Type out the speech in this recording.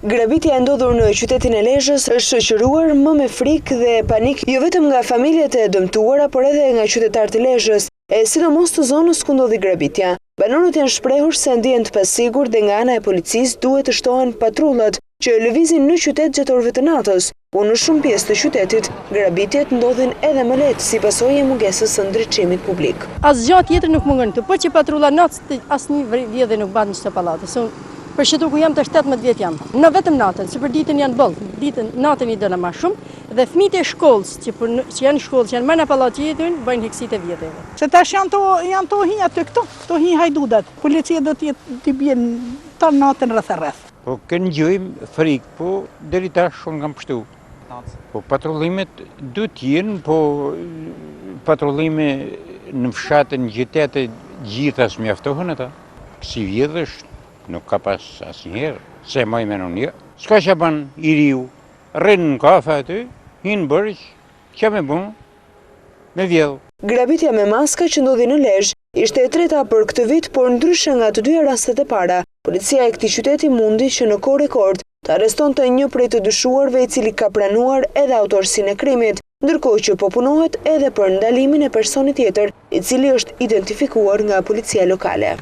Grabitja e ndodhur në qytetin e Lezhës është shoqëruar më me frikë dhe panik jo vetëm nga familjet e dëmtuara, por edhe nga qytetarët e Lezhës, e sidomos të zonës ku ndodhi grabitja. Banorët janë shprehur se ndihen të pasigurt dhe nga ana e policisë duhet të shtohen patrullat që lëvizin në qytet gjatë orëve të natës, ku në shumë pjesë të qytetit grabitjet ndodhin edhe më lehtë si pasojë e mungesës së ndriçimit publik. Asgjë tjetër nuk mungon këtu, po që patrulla natës asnjë vjedhje nuk bën në çdo pallat. Për që ku jam të 18 vjet jam. Në vetëm natën, se për ditën janë bollë, natën i dëna më shumë, dhe fëmijët e shkollës që janë shkollë, që janë më në pallatin, bëjnë heksit e vjetëve. Se tash janë to hinja të këto hin hajdudat. Policia do t'i bien tan natën rreth. Po këngjojmë frikë, po deri tash shumë kam pështu. Po patrullimet do t'jenë, po patrullime në fshatë, në qytete gjithas mjaftohen ata. Si vjedhësh nuk ka pas asnjëherë, se më menon një. S'ka që ban i riu, rrinë në kafe aty, hinë bërq, që me bun, me vjedhë. Grabitja me maska që ndodhi në Lezhë ishte e treta për këtë vit, por ndryshe nga të dyja rastet e para, policia e këtij qyteti mundi që në kohë rekord të arrestonte një prej të dyshuarve i cili ka pranuar edhe autorsinë e krimit, ndërkohë që po punohet edhe për ndalimin e personit tjetër, i cili është identifikuar nga policia lokale.